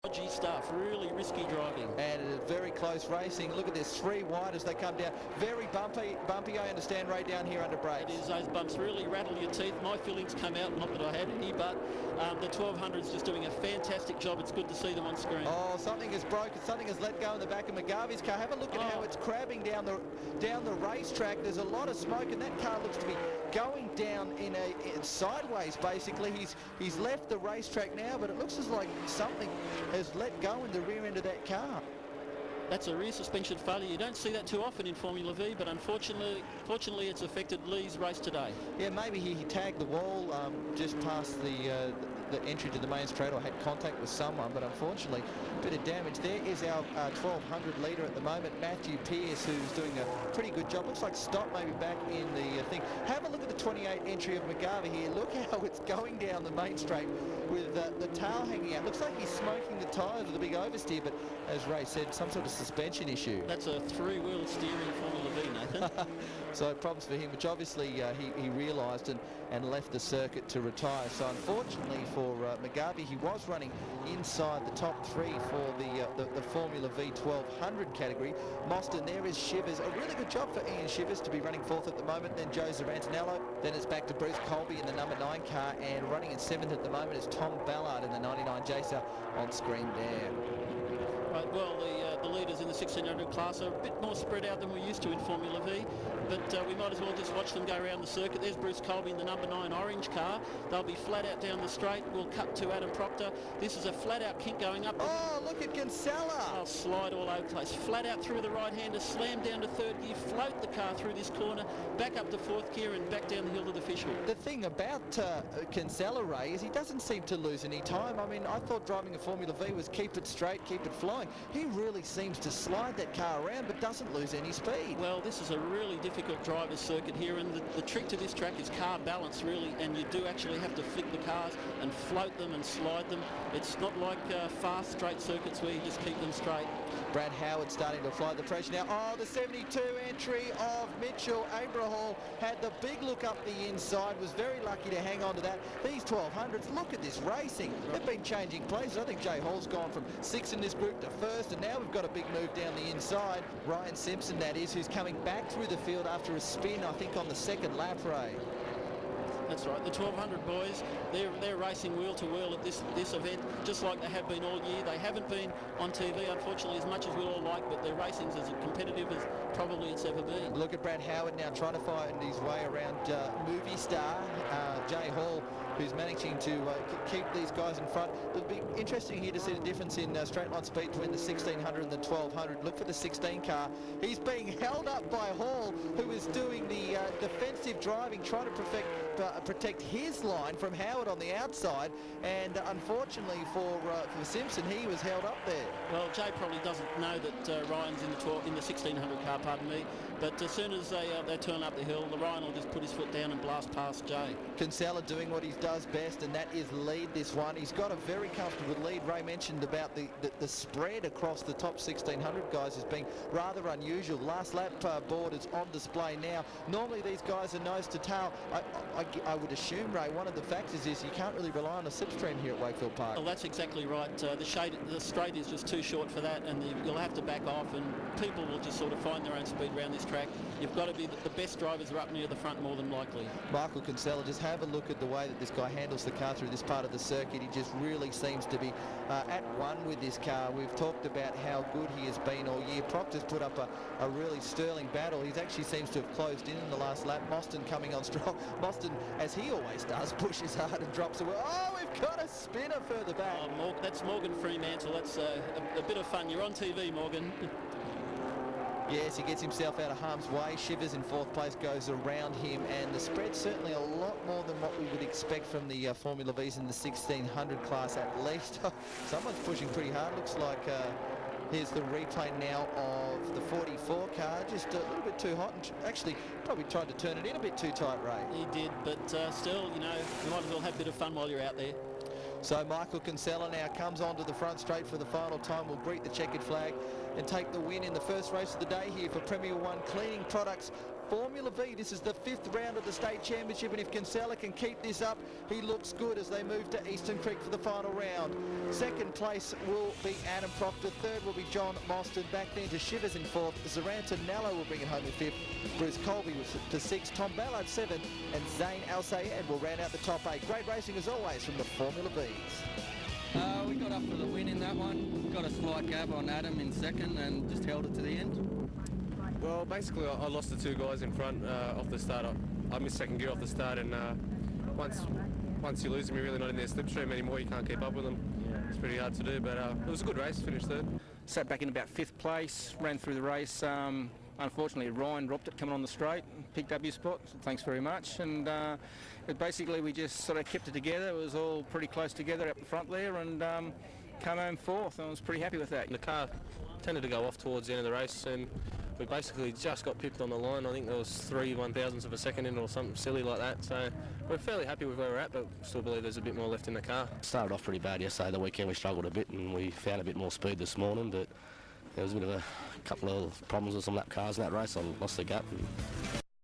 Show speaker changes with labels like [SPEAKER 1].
[SPEAKER 1] Dodgy stuff, really risky driving.
[SPEAKER 2] And it is very close racing. Look at this, 3 wide as they come down. Very bumpy, I understand, right down here under brakes.
[SPEAKER 1] It is, those bumps really rattle your teeth. My feelings come out, not that I had any, but the 1200's just doing a fantastic job. It's good to see them on screen.
[SPEAKER 2] Oh, something is broken, something has let go in the back of McGarvey's car. Have a look at how it's crabbing down the racetrack. There's a lot of smoke, and that car looks to be going down in sideways, basically. He's left the racetrack now, but it looks as like something has let go in the rear end of that car.
[SPEAKER 1] That's a rear suspension failure. You don't see that too often in Formula V, but fortunately it's affected Lee's race today.
[SPEAKER 2] Yeah, maybe he tagged the wall just past the entry to the main straight, or had contact with someone, but unfortunately a bit of damage. There is our 1200 leader at the moment, Matthew Pearce, who's doing a pretty good job. Looks like Stott maybe back in the thing. Have a look at the 28 entry of McGarvey here. Look how it's going down the main straight with the tail hanging out. Looks like he's smoking the tyres with a big oversteer, but as Ray said, some sort of suspension issue.
[SPEAKER 1] That's a 3-wheel steering Formula V, Nathan.
[SPEAKER 2] So problems for him, which obviously he realised and left the circuit to retire. So unfortunately for McGarvey, he was running inside the top 3 for the Formula V 1200 category. Mostyn, there is Shivers. A really good job for Ian Shivers to be running 4th at the moment. Then Joe Zarantinello. Then it's back to Bruce Colby in the number 9 car, and running in 7th at the moment is Tom Ballard in the 99 Jacer on screen there.
[SPEAKER 1] Right, well, the leaders in the 1600 class are a bit more spread out than we're used to in Formula V, but we might as well just watch them go around the circuit. There's Bruce Colby in the number 9 orange car. They'll be flat out down the straight. We'll cut to Adam Proctor. This is a flat out kink going up.
[SPEAKER 2] Oh, look at Kinsella.
[SPEAKER 1] I'll slide all over the place. Flat out through the right-hander, slam down to 3rd gear, float the car through this corner, back up to 4th gear and back down the hill to the fish hook.
[SPEAKER 2] The thing about Kinsella, Ray, is he doesn't seem to lose any time. I mean, I thought driving a Formula V was keep it straight, keep it flowing. He really seems to slide that car around but doesn't lose any speed.
[SPEAKER 1] Well, this is a really difficult driver's circuit here, and the trick to this track is car balance, really, and you do actually have to flick the cars and float them and slide them. It's not like fast straight circuits where you just keep them straight.
[SPEAKER 2] Brad Howard starting to apply the pressure now. Oh, the 72 entry of Mitchell Abraham had the big look up the inside, was very lucky to hang on to that. These 1200s, look at this racing. They've been changing places. I think Jay Hall's gone from 6th in this group to 1st, and now we've got a big move down the inside. Ryan Simpson, that is, who's coming back through the field after a spin, I think, on the 2nd lap, Ray.
[SPEAKER 1] That's right. The 1200 boys, they're racing wheel to wheel at this event, just like they have been all year. They haven't been on TV, unfortunately, as much as we all like, but their racing's as competitive as probably it's ever been.
[SPEAKER 2] Look at Brad Howard now trying to find his way around movie star Jay Hall, who's managing to keep these guys in front. It'll be interesting here to see the difference in straight line speed between the 1600 and the 1200. Look for the 16 car. He's being held up by Hall, who is doing the defensive driving, trying to protect his line from Howard on the outside, and unfortunately for Simpson, he was held up there.
[SPEAKER 1] Well, Jay probably doesn't know that Ryan's in the 1600 car, pardon me, but as soon as they turn up the hill, Ryan will just put his foot down and blast past Jay.
[SPEAKER 2] Kinsella doing what he does best, and that is lead this one. He's got a very comfortable lead. Ray mentioned about the spread across the top 1600 guys as being rather unusual. Last lap board is on display now. Normally these guys are nose to tail. I would assume, Ray, one of the factors is you can't really rely on a slipstream here at Wakefield Park.
[SPEAKER 1] Well, that's exactly right. The straight is just too short for that, and you'll have to back off, and people will just sort of find their own speed around this track. You've got to be the best drivers are up near the front more than likely.
[SPEAKER 2] Michael Kinsella, just have a look at the way that this guy handles the car through this part of the circuit. He just really seems to be at one with this car. We've talked about how good he has been all year. Proctor's put up a really sterling battle. He actually seems to have closed in the last lap. Mostyn coming on strong. Mostyn, as he always does, pushes hard and drops away. Oh, we've got a spinner further back.
[SPEAKER 1] Oh, that's Morgan Fremantle. That's a bit of fun. You're on TV, Morgan.
[SPEAKER 2] Yes, he gets himself out of harm's way. Shivers in 4th place, goes around him, and the spread's certainly a lot more than what we would expect from the Formula Vs in the 1600 class at least. Someone's pushing pretty hard. Looks like here's the replay now of the 44 car, just a little bit too hot, and actually probably tried to turn it in a bit too tight, Ray.
[SPEAKER 1] He did, but still, you know, you might as well have a bit of fun while you're out there.
[SPEAKER 2] So Michael Kinsella now comes onto the front straight for the final time. Will greet the checkered flag and take the win in the first race of the day here for Premier One Cleaning Products Formula V. This is the 5th round of the state championship, and if Kinsella can keep this up, he looks good as they move to Eastern Creek for the final round. Second place will be Adam Proctor. Third will be John Mostyn. Back then to Shivers in 4th. Zaranta Nallo will bring it home in 5th. Bruce Colby was to 6th. Tom Ballard 7th. And Zane Al-Sayed will round out the top 8. Great racing as always from the Formula Vs.
[SPEAKER 3] We got up for the win in that one. Got a slight gap on Adam in second and just held it to the end.
[SPEAKER 4] Well, basically, I lost the 2 guys in front off the start. I missed second gear off the start, and once you lose them, you're really not in their slipstream anymore. You can't keep up with them. It's pretty hard to do, but it was a good race. Finished third.
[SPEAKER 3] Sat back in about 5th place, ran through the race. Unfortunately, Ryan dropped it coming on the straight, picked up his spot, so thanks very much. And but basically, we just sort of kept it together. It was all pretty close together up the front there, and come home 4th, and I was pretty happy with that.
[SPEAKER 4] The car tended to go off towards the end of the race, and we basically just got pipped on the line. I think there was 3 1,000ths of a second in or something silly like that. So we're fairly happy with where we're at, but still believe there's a bit more left in the car.
[SPEAKER 5] Started off pretty bad yesterday. The weekend we struggled a bit, and we found a bit more speed this morning, but there was a bit of a couple of problems with some lap cars in that race. I lost the gap.